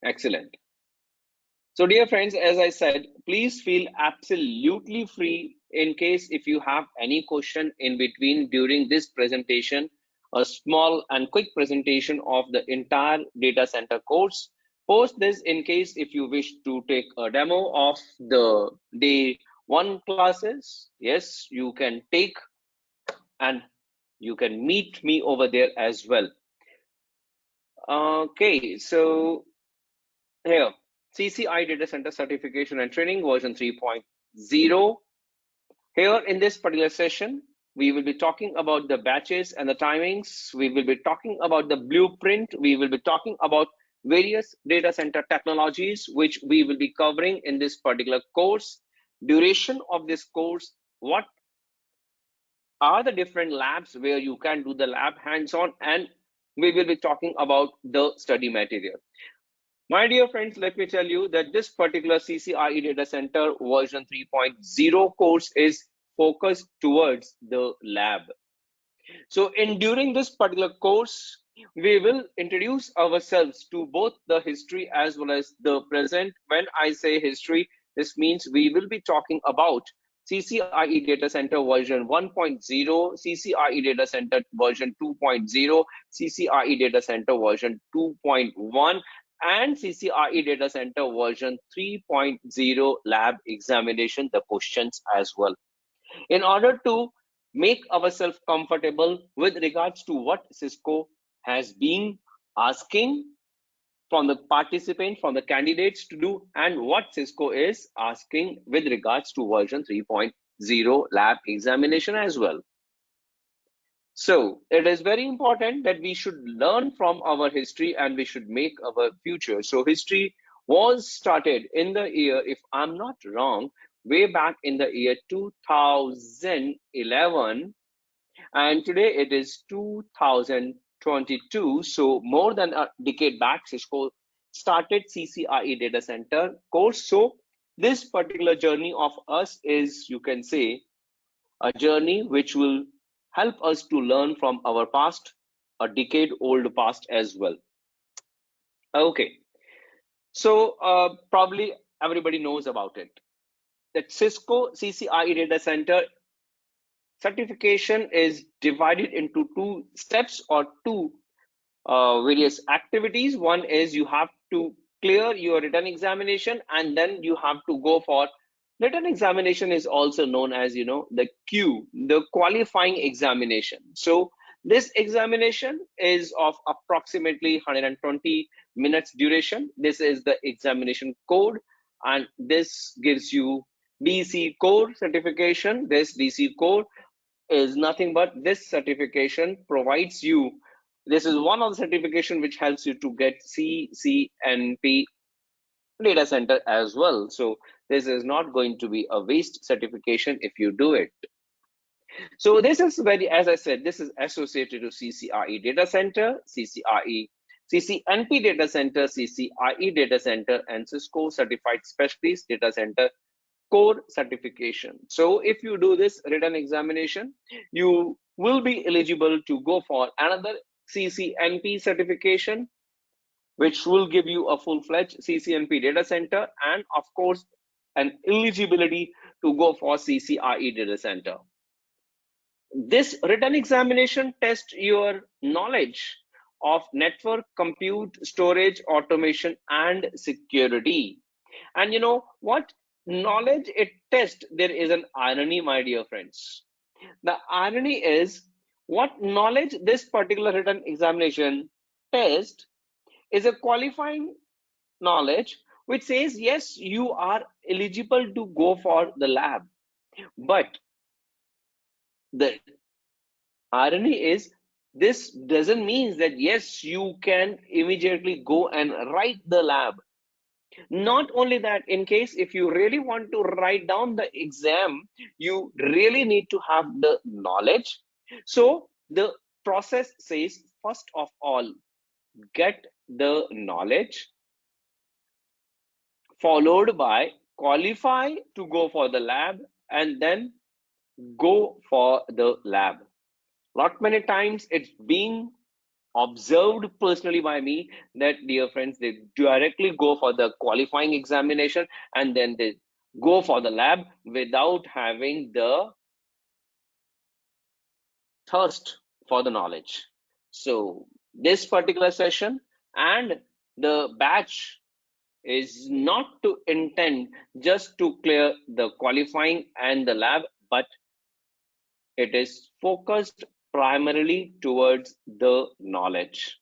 Excellent. So dear friends, as I said, please feel absolutely free in case if you have any question in between during this presentation, a small and quick presentation of the entire data center course. Post this in case if you wish to take a demo of the day one classes. Yes, you can take and you can meet me over there as well. Okay, so here, CCIE Data Center Certification and Training version 3.0. Here in this particular session, we will be talking about the batches and the timings. We will be talking about the blueprint. We will be talking about various data center technologies, which we will be covering in this particular course. Duration of this course, what are the different labs where you can do the lab hands-on, and we will be talking about the study material. My dear friends, let me tell you that this particular CCIE Data Center version 3.0 course is focused towards the lab. So during this particular course, we will introduce ourselves to both the history as well as the present. When I say history, this means we will be talking about CCIE Data Center version 1.0, CCIE Data Center version 2.0, CCIE Data Center version 2.1, and CCIE Data Center version 3.0 lab examination, the questions as well. In order to make ourselves comfortable with regards to what Cisco has been asking from the participant, from the candidates to do, and what Cisco is asking with regards to version 3.0 lab examination as well. So it is very important that we should learn from our history and we should make our future. So history was started in the year, if I'm not wrong, way back in the year 2011, and today it is 2022. So more than a decade back, Cisco started CCIE Data Center course. So this particular journey of us is, you can say, a journey which will help us to learn from our past, a decade old past as well. Okay, so probably everybody knows about it, that Cisco CCIE Data Center certification is divided into two steps or two various activities. One is you have to clear your written examination, and then you have to go for written examination is also known as, you know, the Q, the qualifying examination. So this examination is of approximately 120 minutes duration. This is the examination code, and this gives you DC core certification. This DC core is nothing but this certification provides you, this is one of the certification which helps you to get CCNP data center as well. So this is not going to be a waste certification if you do it. So this is very, as I said, this is associated to CCIE data center, CCNP data center, CCIE data center, and Cisco certified specialist data center core certification. So if you do this written examination, you will be eligible to go for another CCNP certification, which will give you a full-fledged CCNP data center, and of course an eligibility to go for CCIE data center. This written examination tests your knowledge of network, compute, storage, automation, and security. And you know what? Knowledge it tests, there is an irony, my dear friends. The irony is, what knowledge this particular written examination test is a qualifying knowledge which says yes, you are eligible to go for the lab. But the irony is, this doesn't mean that yes, you can immediately go and write the lab. Not only that, in case if you really want to write down the exam, you really need to have the knowledge. So the process says, first of all, get the knowledge, followed by qualify to go for the lab, and then go for the lab. Lot many times it's being observed personally by me that, dear friends, they directly go for the qualifying examination and then they go for the lab without having the thirst for the knowledge. So this particular session and the batch is not to intend just to clear the qualifying and the lab, but it is focused primarily towards the knowledge.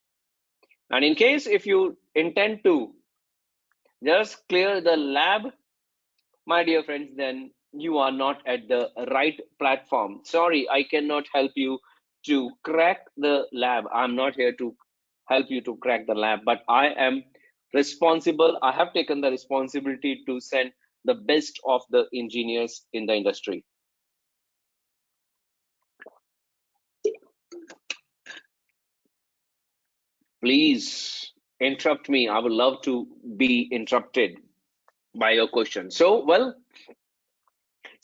And in case if you intend to just clear the lab, my dear friends, then you are not at the right platform. Sorry, I cannot help you to crack the lab. I'm not here to help you to crack the lab, but I am responsible. I have taken the responsibility to send the best of the engineers in the industry. Please interrupt me. I would love to be interrupted by your question. So, well,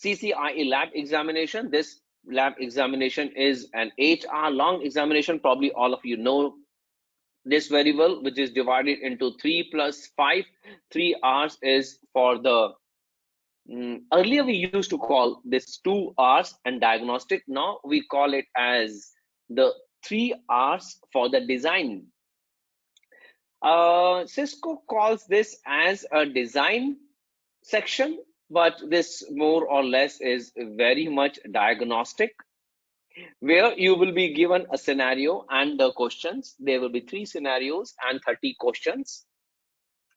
CCIE lab examination. This lab examination is an 8-hour long examination. Probably all of you know this very well, which is divided into 3 plus 5. 3 hours is for the earlier we used to call this 2 hours and diagnostic. Now we call it as the 3 hours for the design. Cisco calls this as a design section, but this more or less is very much diagnostic, where you will be given a scenario and the questions. There will be 3 scenarios and 30 questions,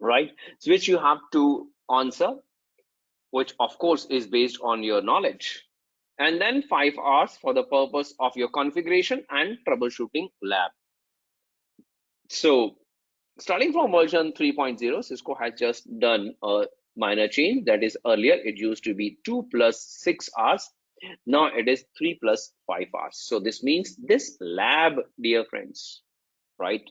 right? So which you have to answer, which of course is based on your knowledge. And then 5 hours for the purpose of your configuration and troubleshooting lab. So starting from version 3.0, Cisco has just done a minor change. That is, earlier it used to be 2 plus 6 hours. Now it is 3 plus 5 hours. So this means this lab, dear friends, right,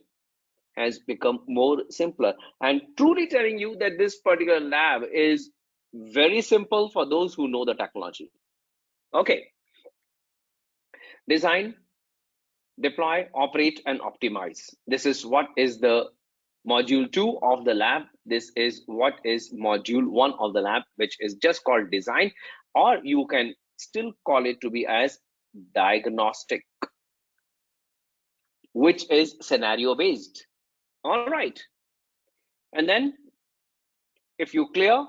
has become more simpler. And truly telling you that this particular lab is very simple for those who know the technology. Okay. Design, deploy, operate, and optimize. This is what is the module 2 of the lab. This is what is module 1 of the lab, which is just called design, or you can still call it to be as diagnostic, which is scenario based. All right. And then if you clear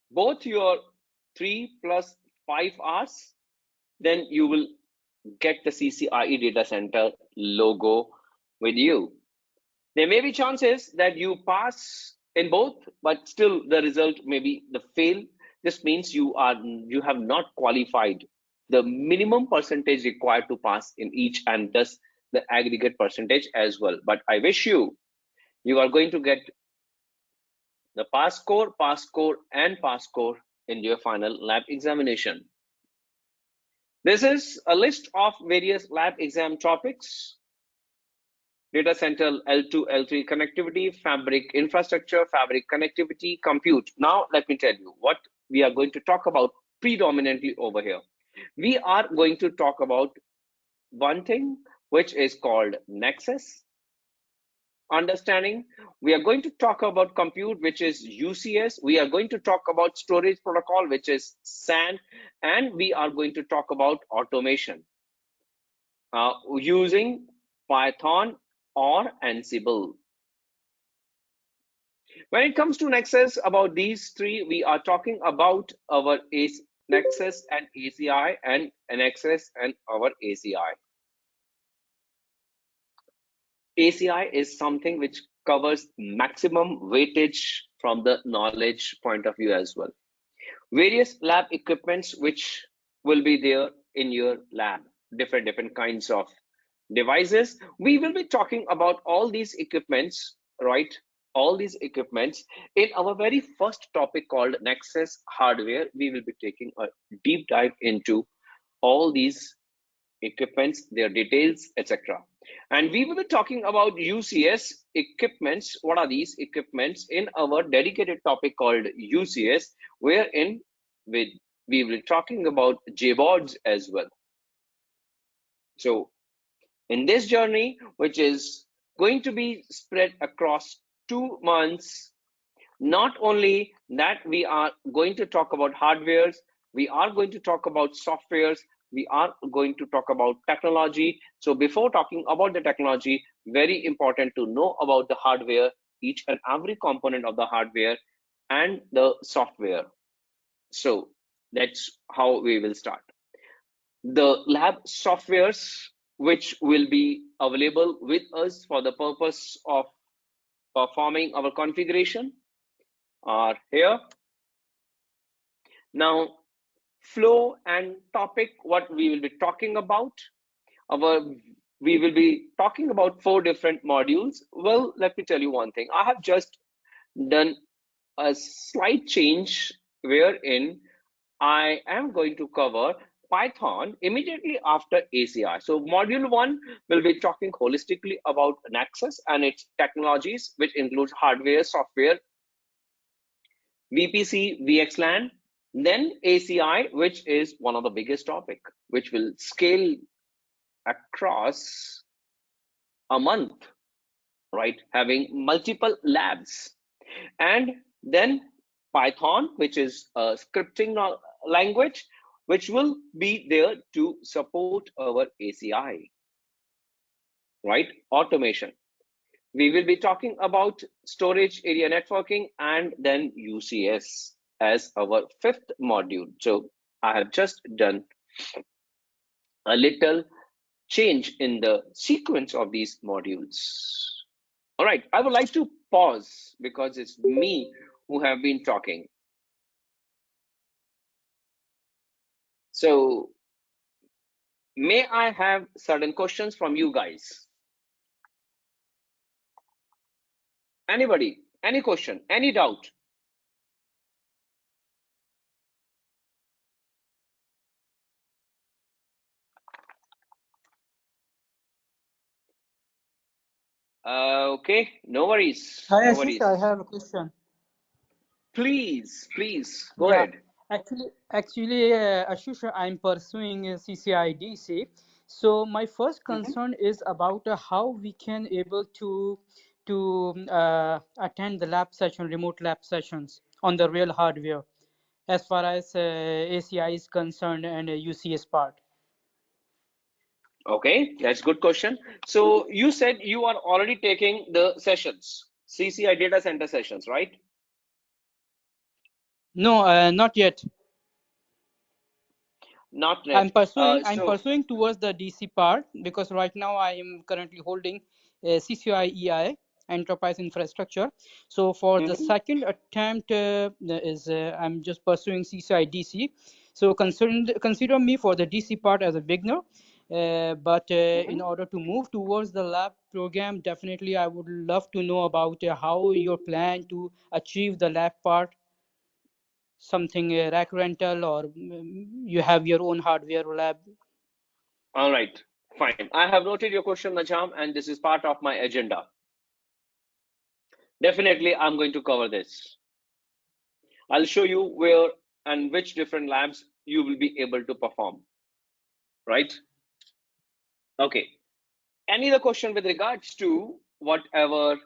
both your 3 plus 5 hours, then you will get the CCIE data center logo with you. There may be chances that you pass in both, but still the result may be the fail. This means you have not qualified the minimum percentage required to pass in each, and thus the aggregate percentage as well. But I wish you are going to get the pass score, and pass score in your final lab examination. This is a list of various lab exam topics: data center L2, L3 connectivity, fabric infrastructure, fabric connectivity, compute. Now, let me tell you what we are going to talk about predominantly over here. We are going to talk about one thing, which is called Nexus understanding. We are going to talk about compute, which is UCS. We are going to talk about storage protocol, which is SAN, and we are going to talk about automation using Python or Ansible. When it comes to Nexus, about these 3, we are talking about our Nexus and ACI, and Nexus and our ACI. ACI is something which covers maximum weightage from the knowledge point of view as well. Various lab equipments which will be there in your lab, different kinds of devices. We will be talking about all these equipments, right? All these equipments in our very first topic called Nexus hardware. We will be taking a deep dive into all these equipments, their details, etc. And we will be talking about UCS equipments. What are these equipments in our dedicated topic called UCS, wherein we will be talking about JBoards as well. So In this journey, which is going to be spread across 2 months, not only that we are going to talk about hardwares, we are going to talk about softwares, we are going to talk about technology. So before talking about the technology, very important to know about the hardware, each and every component of the hardware and the software. So that's how we will start. The lab softwares which will be available with us for the purpose of performing our configuration are here. Now, flow and topic, what we will be talking about. We will be talking about 4 different modules. Well, let me tell you one thing. I have just done a slight change wherein I am going to cover Python immediately after ACI. So module 1 will be talking holistically about Nexus and its technologies, which includes hardware, software, VPC, VXLAN, then ACI, which is one of the biggest topic, which will scale across a month, right? Having multiple labs. And then Python, which is a scripting language, which will be there to support our ACI, right? Automation. We will be talking about storage area networking and then UCS as our 5th module. So I have just done a little change in the sequence of these modules. All right, I would like to pause because it's me who have been talking. So may I have certain questions from you guys? Anybody? Any question? Any doubt? Okay, no worries. Hi No Ashish, I worries. have a question. Please, go Yeah, ahead. actually, Ashish, I'm pursuing CCIE Dc. So my first Mhm. concern is about how we can able to attend the lab session, remote lab sessions on the real hardware, as far as ACI is concerned and UCS part. Okay, that's good question. So you said you are already taking the sessions, CCI data center sessions, right? No, not yet. Not I'm yet. pursuing I'm So pursuing towards the DC part because right now I am currently holding a CCIE enterprise infrastructure. So for the mhm, second attempt is I'm just pursuing CCIE DC. So consider me for the DC part as a beginner. But in mhm. order to move towards the lab program, definitely I would love to know about how your plan to achieve the lab part, something rack rental, or you have your own hardware lab. All right, fine. I have noted your question, Najam, and this is part of my agenda. Definitely, I'm going to cover this. I'll show you where and which different labs you will be able to perform, right? Okay. Any other question with regards to whatever,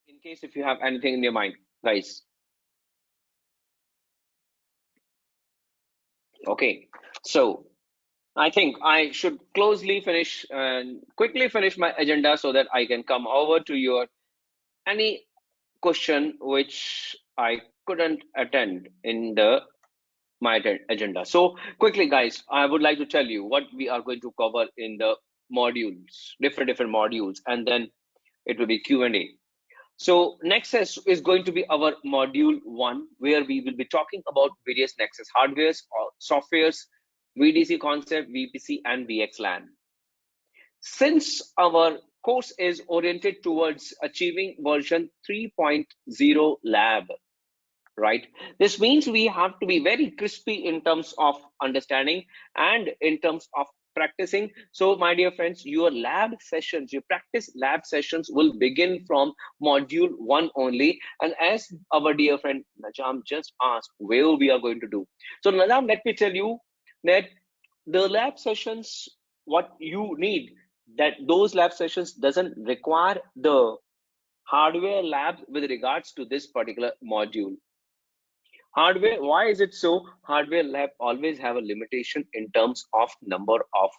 in case if you have anything in your mind, guys? Okay. So I think I should closely finish and quickly finish my agenda so that I can come over to your any question which I couldn't attend in the my agenda. So quickly, guys, I would like to tell you what we are going to cover in the modules, different modules, and then it will be Q&A. So Nexus is going to be our module 1, where we will be talking about various Nexus hardwares or softwares, VDC concept, VPC, and VXLAN. Since our course is oriented towards achieving version 3.0 lab, right? This means we have to be very crispy in terms of understanding and in terms of practicing. So, my dear friends, your lab sessions, your practice lab sessions will begin from module 1 only. And as our dear friend Najam just asked, where we are going to do. So, Najam, let me tell you that the lab sessions, what you need that those lab sessions doesn't require the hardware lab with regards to this particular module. Hardware, why is it so? Hardware lab always have a limitation in terms of number of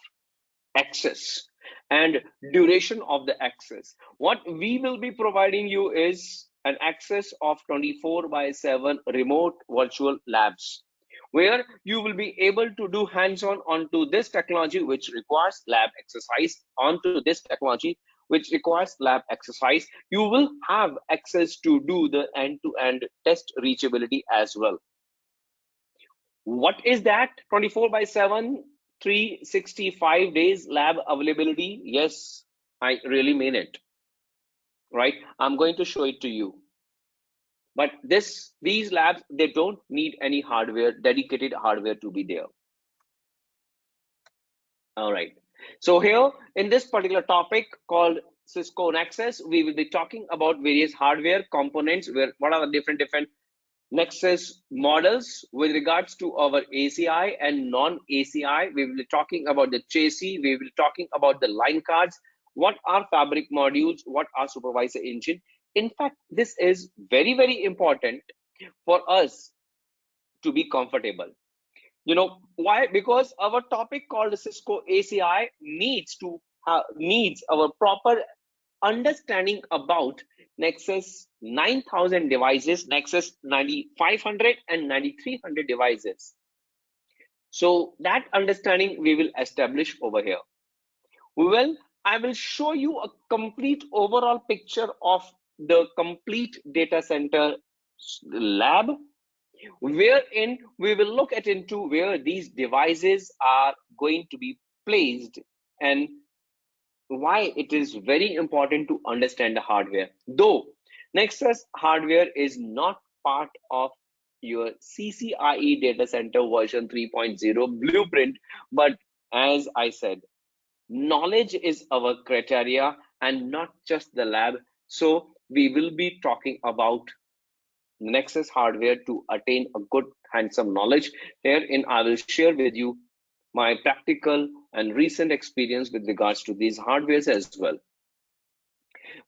access and duration of the access. What we will be providing you is an access of 24/7 remote virtual labs, where you will be able to do hands-on onto this technology which requires lab exercise, onto this technology which requires lab exercise. You will have access to do the end-to-end test reachability as well. What is that? 24/7, 365 days lab availability? Yes, I really mean it, right? I'm going to show it to you. But these labs, they don't need any hardware, dedicated hardware to be there. All right. So here in this particular topic called Cisco Nexus, we will be talking about various hardware components, where what are the different Nexus models with regards to our ACI and non-ACI. We will be talking about the chassis. We will be talking about the line cards. What are fabric modules? What are supervisor engine? In fact, this is very important for us to be comfortable. You know why? Because our topic called Cisco ACI needs our proper understanding about Nexus 9000 devices, Nexus 9500 and 9300 devices. So that understanding we will establish over here. Well, I will show you a complete overall picture of the complete data center lab, wherein we will look at into where these devices are going to be placed and why it is very important to understand the hardware. Though Nexus hardware is not part of your CCIE data center version 3.0 blueprint, but as I said, knowledge is our criteria and not just the lab. So we will be talking about Nexus hardware to attain a good handsome knowledge. Herein I will share with you my practical and recent experience with regards to these hardwares as well.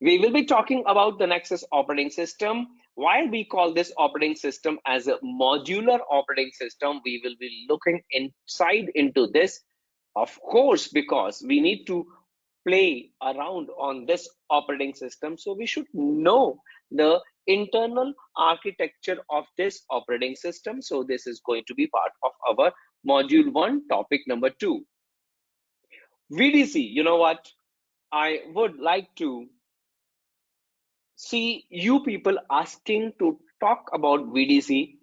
We will be talking about the Nexus operating system. Why we call this operating system as a modular operating system, we will be looking inside into this, of course, because we need to play around on this operating system. So we should know the internal architecture of this operating system. So this is going to be part of our module 1, topic number 2. VDC, you know what? I would like to see you people asking to talk about VDC.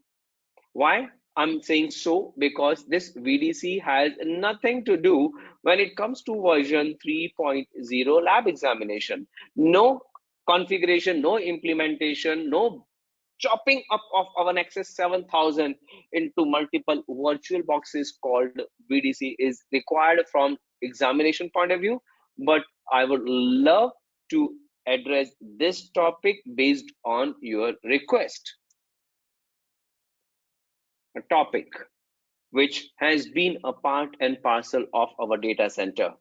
Why? I'm saying so because this VDC has nothing to do when it comes to version 3.0 lab examination. No configuration, no implementation, no chopping up of our Nexus 7000 into multiple virtual boxes called VDC is required from examination point of view. But I would love to address this topic based on your request. A topic which has been a part and parcel of our data center.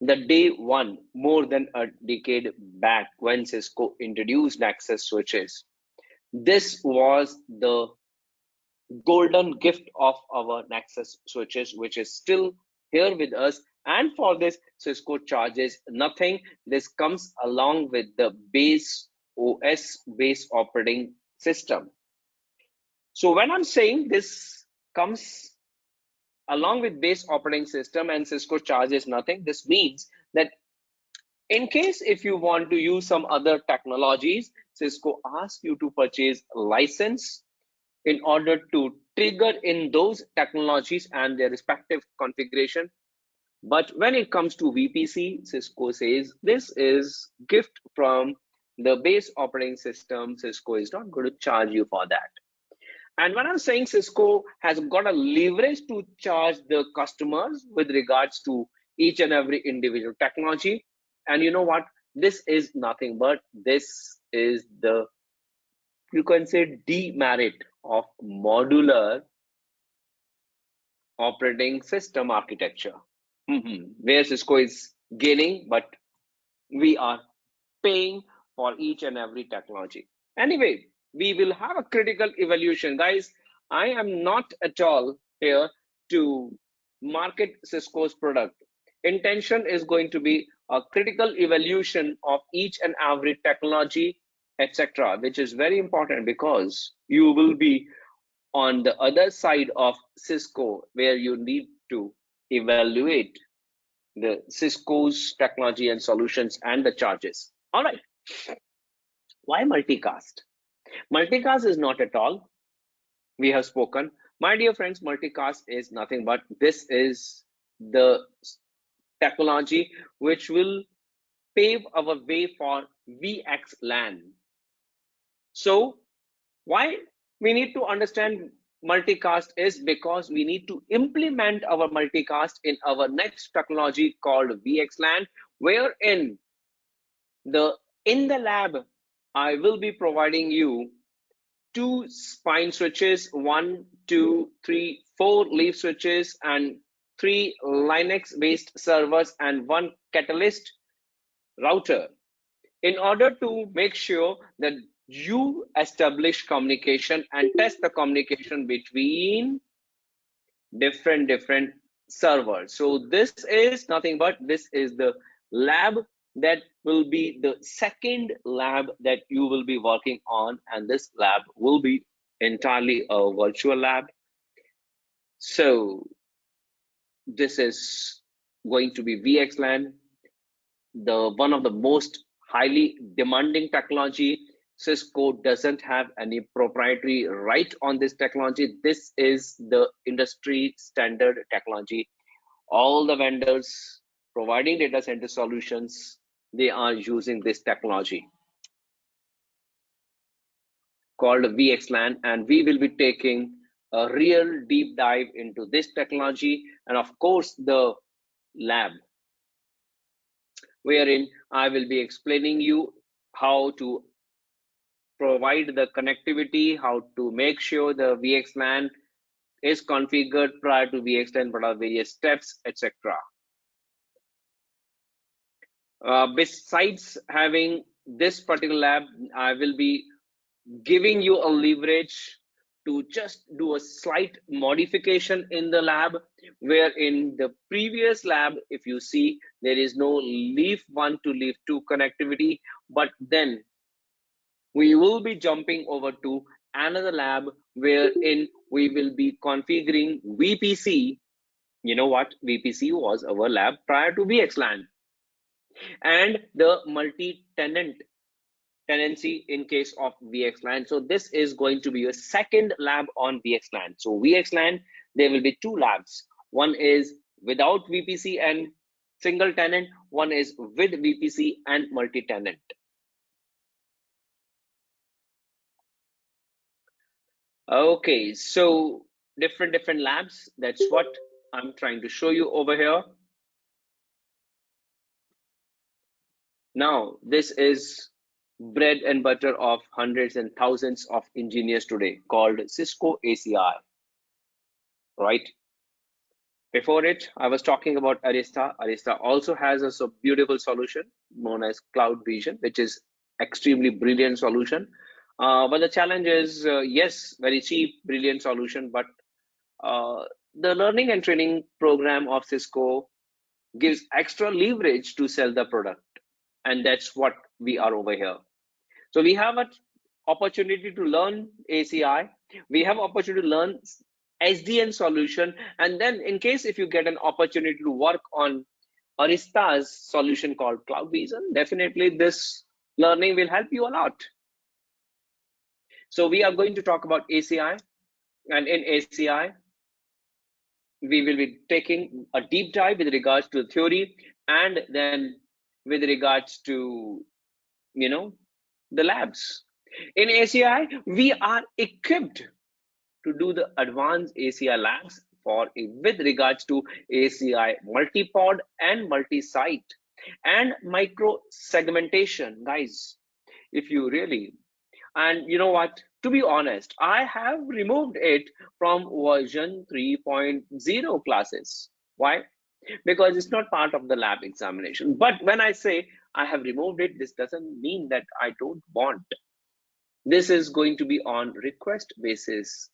The day one, more than a decade back, when Cisco introduced Nexus switches, this was the golden gift of our Nexus switches, which is still here with us. And for this, Cisco charges nothing. This comes along with the base OS, base operating system. So when I'm saying this comes along with base operating system and Cisco charges nothing, this means that in case if you want to use some other technologies, Cisco asks you to purchase a license in order to trigger in those technologies and their respective configuration. But when it comes to VPC, Cisco says this is gift from the base operating system. Cisco is not going to charge you for that. And when I'm saying Cisco has got a leverage to charge the customers with regards to each and every individual technology, and you know what? This is nothing but this is the, you can say, demerit of modular operating system architecture, where Cisco is gaining, but we are paying for each and every technology. Anyway, we will have a critical evaluation. Guys, I am not at all here to market Cisco's product. Intention is going to be a critical evaluation of each and every technology, etc., which is very important because you will be on the other side of Cisco where you need to evaluate the Cisco's technology and solutions and the charges. All right. Why multicast? Multicast is not at all. We have spoken. My dear friends, multicast is nothing but this is the technology which will pave our way for VXLAN. So why we need to understand multicast is because we need to implement our multicast in our next technology called VXLAN, wherein in the lab I will be providing you two spine switches, 1, 2, 3, 4 leaf switches, and 3 Linux based servers, and 1 Catalyst router in order to make sure that you establish communication and test the communication between different servers. So this is nothing but this is the lab that will be the second lab that you will be working on, and this lab will be entirely a virtual lab. So this is going to be VXLAN, the one of the most highly demanding technology. Cisco doesn't have any proprietary right on this technology. This is the industry standard technology. All the vendors providing data center solutions, they are using this technology called VXLAN, and we will be taking a real deep dive into this technology, and of course the lab, wherein I will be explaining you how to provide the connectivity, how to make sure the VXLAN is configured prior to VXLAN, what are various steps, etc. Besides having this particular lab, I will be giving you a leverage to just do a slight modification in the lab, where in the previous lab, if you see, there is no leaf 1 to leaf 2 connectivity, but then we will be jumping over to another lab wherein we will be configuring VPC. You know what? VPC was our lab prior to VXLAN, and the multi-tenant tenancy in case of VXLAN. So this is going to be a second lab on VXLAN. So VXLAN, there will be two labs. One is without VPC and single tenant. One is with VPC and multi-tenant. Okay, so different labs. That's what I'm trying to show you over here. Now, this is bread and butter of hundreds and thousands of engineers today, called Cisco ACI, right? Before it, I was talking about Arista. Arista also has a so beautiful solution known as Cloud Vision, which is extremely brilliant solution. But the challenge is, yes, very cheap, brilliant solution, but the learning and training program of Cisco gives extra leverage to sell the product, and that's what we are over here. So we have an opportunity to learn ACI, we have opportunity to learn SDN solution, and then in case if you get an opportunity to work on Arista's solution called Cloud Vision, definitely this learning will help you a lot. So we are going to talk about ACI, and in ACI, we will be taking a deep dive with regards to the theory, and then with regards to, you know, the labs. In ACI, we are equipped to do the advanced ACI labs for with regards to ACI multi-pod and multi-site and micro segmentation. Guys, if you really, and you know what, to be honest, I have removed it from version 3.0 classes. Why? because it's not part of the lab examination. But when I say I have removed it, this doesn't mean that I don't want. This is going to be on request basis.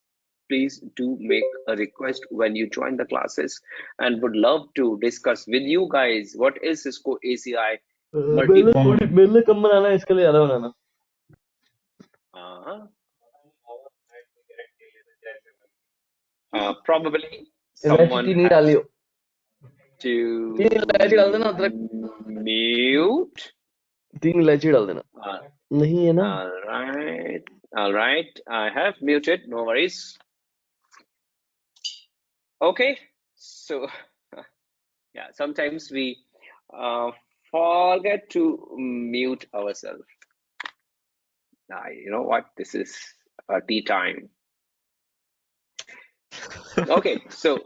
Please do make a request when you join the classes, and would love to discuss with you guys what is Cisco ACI multi-port. मेरे लिए कम बनाना है, इसके लिए ज्यादा बनाना. Probably इलायची someone चीनी has डालियो. to 3 इलायची डाल देना, अदरक. mute. 3 इलायची डाल देना. नहीं है ना. All right, I have muted, no worries. Okay, so yeah, sometimes we forget to mute ourselves. You know what, this is tea time. Okay, so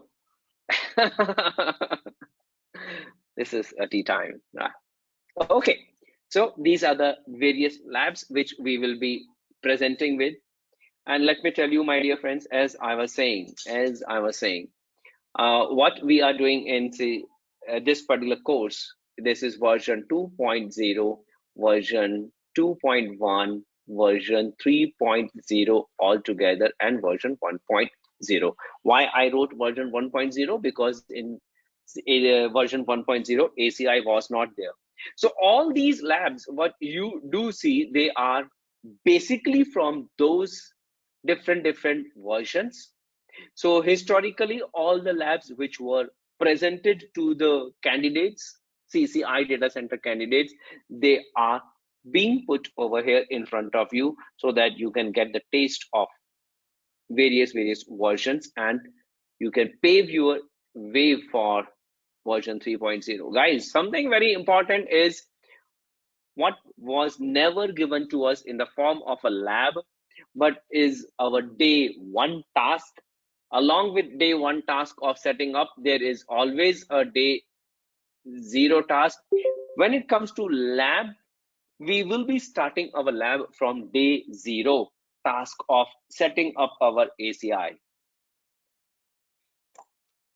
this is a tea time. Okay, so these are the various labs which we will be presenting with. And let me tell you, my dear friends, as I was saying, what we are doing in this particular course, this is version 2.0, version 2.1, version 3.0 altogether, and version 1.0. Why I wrote version 1.0? Because in version 1.0, ACI was not there. So all these labs, what you do see, they are basically from those different versions. So historically, all the labs which were presented to the candidates, CCIE data center candidates, they are being put over here in front of you so that you can get the taste of various versions, and you can pave your way for version 3.0. Guys, something very important is what was never given to us in the form of a lab, but is our day one task. Along with day one task of setting up, there is always a day zero task. When it comes to lab, we will be starting our lab from day zero task of setting up our ACI.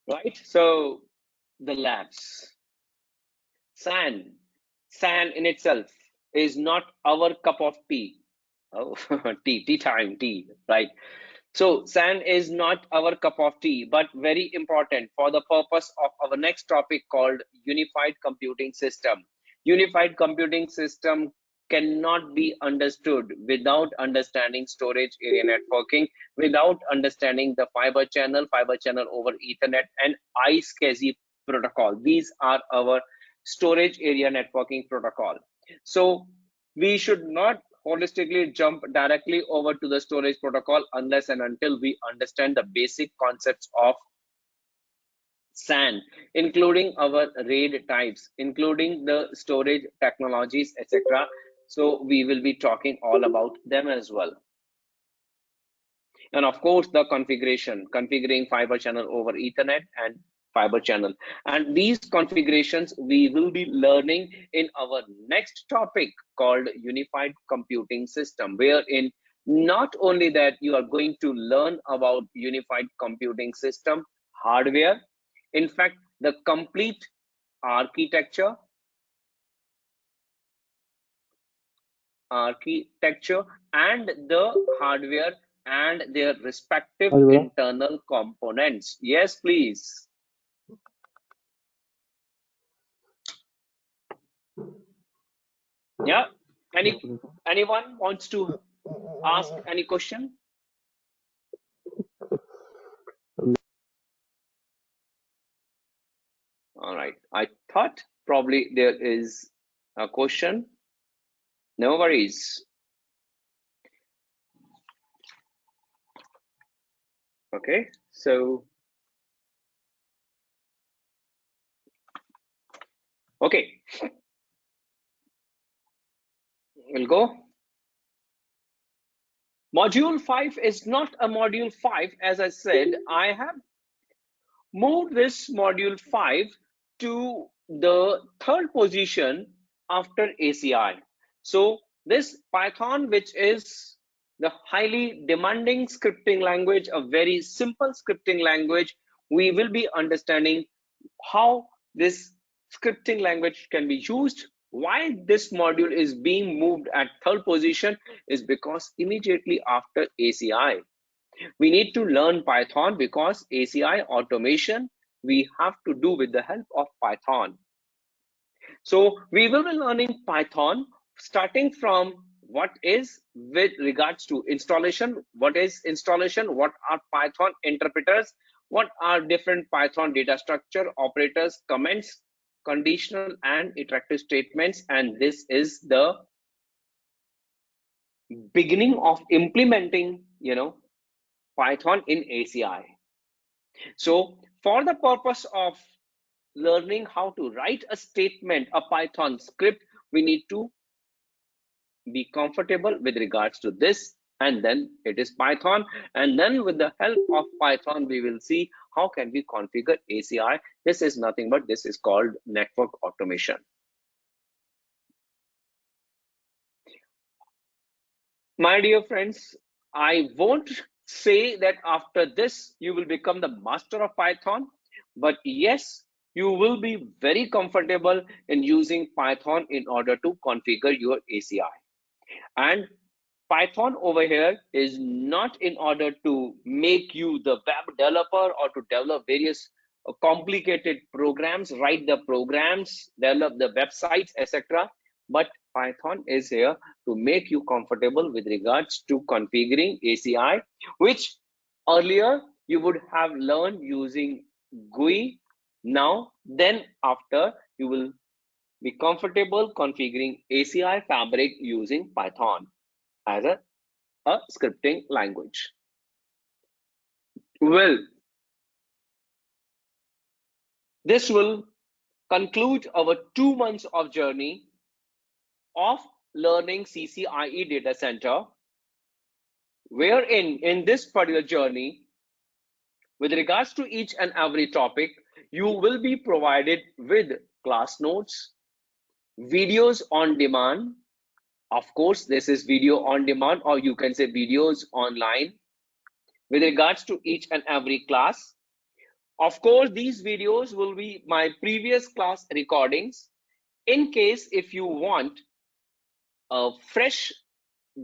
Right? So the labs. SAN in itself is not our cup of tea. Oh, tea time, tea, right? So SAN is not our cup of tea, but very important for the purpose of our next topic called Unified Computing System. Unified Computing System cannot be understood without understanding storage area networking, without understanding the fiber channel over Ethernet, and iSCSI protocol. These are our storage area networking protocol. So we should not holistically jump directly over to the storage protocol unless and until we understand the basic concepts of SAN, including our RAID types, including the storage technologies, etc. So we will be talking all about them as well. And of course, the configuring fiber channel over Ethernet and fiber channel. And these configurations we will be learning in our next topic called Unified Computing System, wherein not only that you are going to learn about Unified Computing System hardware, in fact, the complete architecture and the hardware and their respective internal components. Yes, please. Yeah, anyone wants to ask any question? All right, I thought probably there is a question. No worries. Okay, so okay, we'll go. Module 5 is not a module 5. As I said, I have moved this module 5 to the third position after ACI. So this Python, which is the highly demanding scripting language, a very simple scripting language, we will be understanding how this scripting language can be used. Why this module is being moved at third position is because immediately after ACI, we need to learn Python, because ACI automation we have to do with the help of Python. So we will be learning Python starting from what is with regards to installation, what is installation, what are Python interpreters, what are different Python data structure, operators, comments, conditional and iterative statements, and this is the beginning of implementing, Python in ACI. So for the purpose of learning how to write a statement, a Python script, we need to be comfortable with regards to this, and then it is Python, and then with the help of Python we will see how can we configure ACI. This is nothing but this is called network automation. My dear friends, I won't say that after this you will become the master of Python, but yes, you will be very comfortable in using Python in order to configure your ACI. And Python over here is not in order to make you the web developer or to develop various complicated programs, write the programs, develop the websites, etc. But Python is here to make you comfortable with regards to configuring ACI, which earlier you would have learned using GUI. Now, then after you will be comfortable configuring ACI fabric using Python as a scripting language. Well, this will conclude our 2 months of journey of learning CCIE data center, wherein in this particular journey, with regards to each and every topic, you will be provided with class notes, videos on demand. Of course, this is video on demand, or you can say videos online with regards to each and every class. Of course, these videos will be my previous class recordings. In case if you want a fresh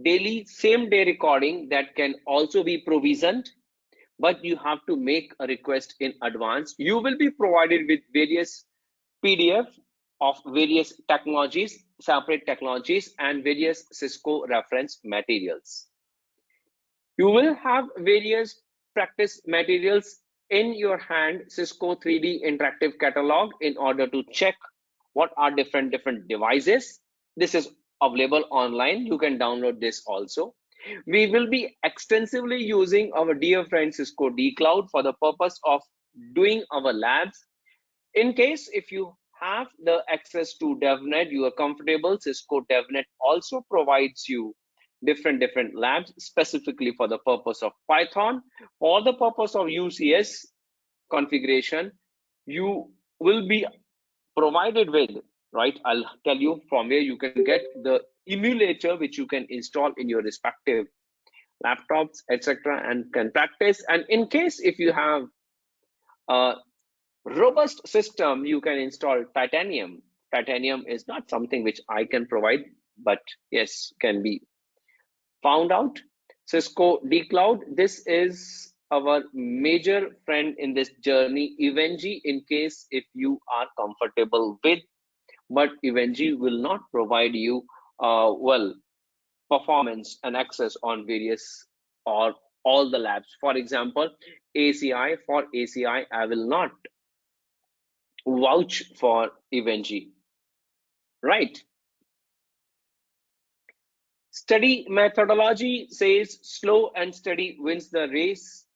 daily same day recording, that can also be provisioned, but you have to make a request in advance. You will be provided with various PDF of various technologies, separate technologies, and various Cisco reference materials. You will have various practice materials in your hand, Cisco 3D interactive catalog, in order to check what are different devices. This is available online. You can download this also. We will be extensively using our dear friend Cisco D Cloud for the purpose of doing our labs. In case if you have the access to DevNet, you are comfortable, Cisco DevNet also provides you different labs specifically for the purpose of Python. For the purpose of UCS configuration, you will be provided with, right? I'll tell you from where you can get the emulator which you can install in your respective laptops, etc., and can practice. And in case if you have a robust system, you can install Titanium. Titanium is not something which I can provide, but yes, can be found out. Cisco D Cloud, this is our major friend in this journey. EVNG, in case if you are comfortable with, but EVNG will not provide you well performance and access on various or all the labs. For example, ACI, for ACI I will not vouch for EVNG, right? Study methodology says slow and steady wins the race.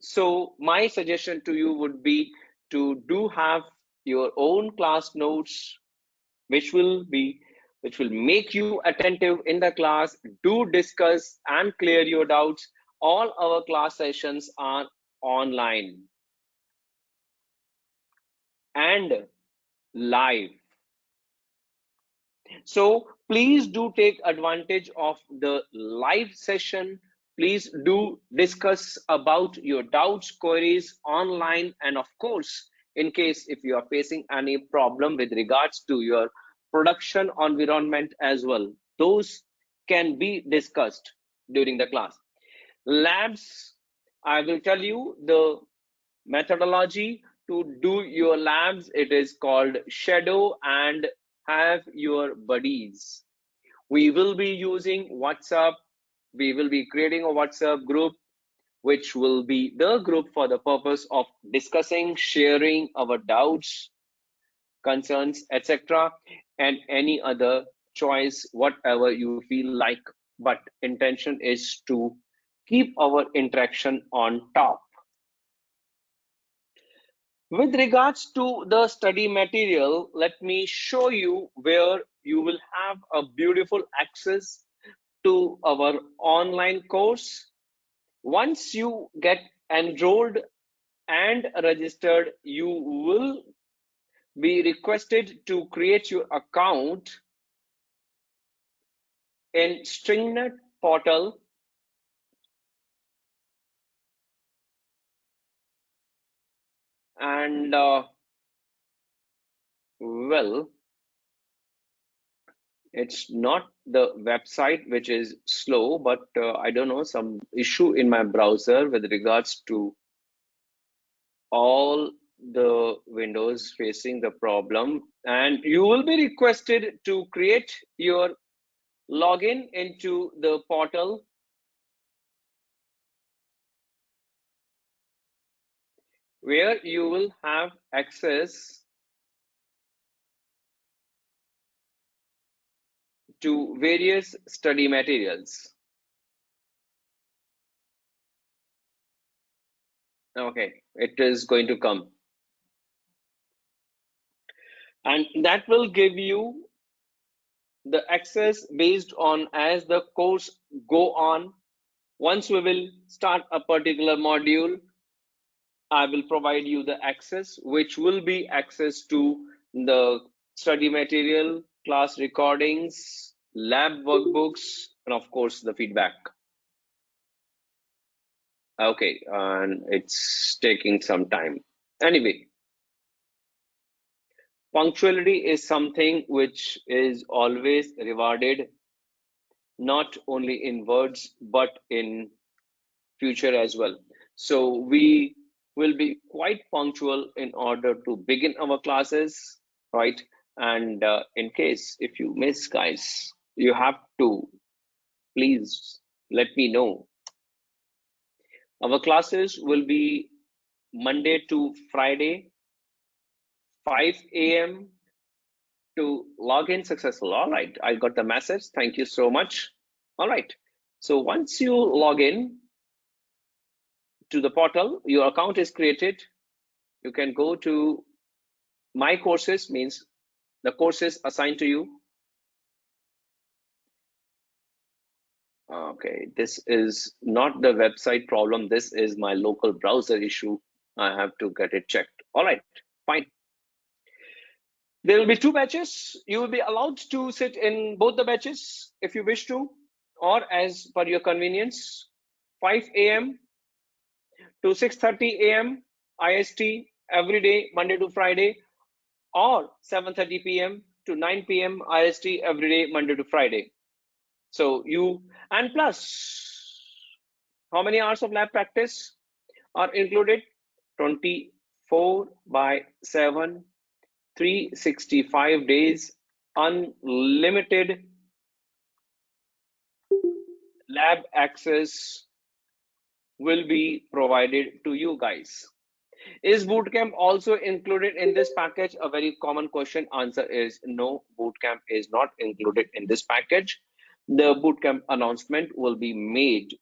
So my suggestion to you would be to do have your own class notes, which will make you attentive in the class. Do discuss and clear your doubts. All our class sessions are online and live. So please do take advantage of the live session. Please do discuss about your doubts, queries online, and of course, in case if you are facing any problem with regards to your production environment as well, those can be discussed during the class. Labs, I will tell you the methodology to do your labs. It is called shadow and have your buddies. We will be using WhatsApp. We will be creating a WhatsApp group, which will be the group for the purpose of discussing, sharing our doubts, concerns, etc., and any other choice, whatever you feel like. But intention is to keep our interaction on top. With regards to the study material, let me show you where you will have a beautiful access to our online course. Once you get enrolled and registered, you will be requested to create your account in StringNet portal, and well, it's not the website which is slow, but I don't know, some issue in my browser with regards to all the windows facing the problem, and you will be requested to create your login into the portal, where you will have access to various study materials. Okay, it is going to come, and that will give you the access based on as the course go on. Once we will start a particular module, I will provide you the access, which will be access to the study material, class recordings, lab workbooks, and of course the feedback. Okay, and it's taking some time. Anyway, punctuality is something which is always rewarded, not only in words, but in future as well. So we will be quite punctual in order to begin our classes, right? And in case if you miss, guys, you have to please let me know. Our classes will be Monday to Friday, 5 a.m. to log in successful. All right, I got the message. Thank you so much. All right, so once you log in to the portal, your account is created. You can go to my courses, means the courses assigned to you. Okay, this is not the website problem. This is my local browser issue. I have to get it checked. All right, fine. There will be 2 batches. You will be allowed to sit in both the batches if you wish to, or as per your convenience. 5 a.m. to 6:30 a.m. IST every day, Monday to Friday, or 7:30 p.m. to 9 p.m. IST every day, Monday to Friday. So you, and plus, how many hours of lab practice are included? 24/7, 365 days, unlimited lab access will be provided to you guys. Is bootcamp also included in this package? A very common question. Answer is no, bootcamp is not included in this package. The bootcamp announcement will be made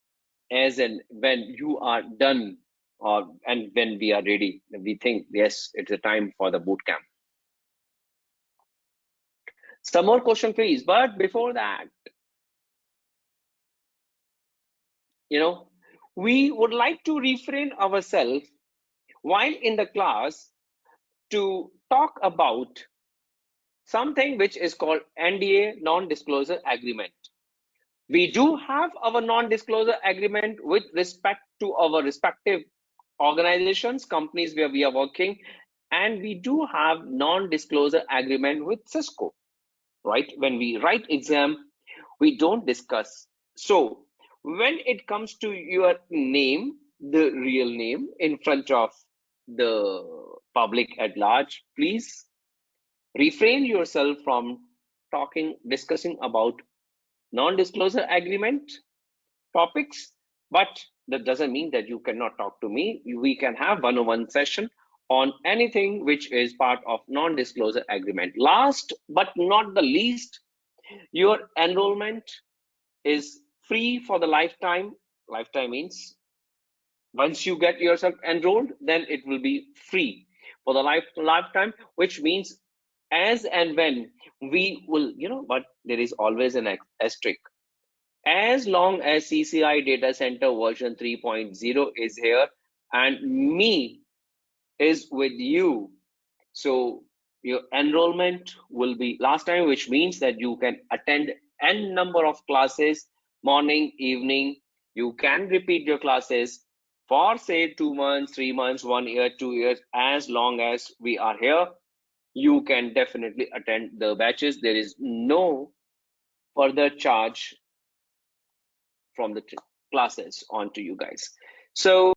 as and when you are done, and when we are ready. We think, yes, it's a time for the bootcamp. Some more question, please. But before that, we would like to refrain ourselves while in the class to talk about something which is called NDA, non-disclosure agreement. We do have our non-disclosure agreement with respect to our respective organizations, companies where we are working, and we do have non-disclosure agreement with Cisco, right? When we write exam, we don't discuss. So when it comes to your name, the real name in front of the public at large, please refrain yourself from discussing about non-disclosure agreement topics, but that doesn't mean that you cannot talk to me. We can have one-on-one session on anything which is part of non-disclosure agreement. Last but not the least, your enrollment is free for the lifetime. Lifetime means once you get yourself enrolled, then it will be free for the lifetime, which means as and when we will, but there is always an asterisk. As long as CCIE Data Center version 3.0 is here and me is with you, so your enrollment will be last time, which means that you can attend n number of classes, morning, evening. You can repeat your classes for say 2 months, 3 months, 1 year, 2 years. As long as we are here, you can definitely attend the batches. There is no further charge from the classes onto you guys. So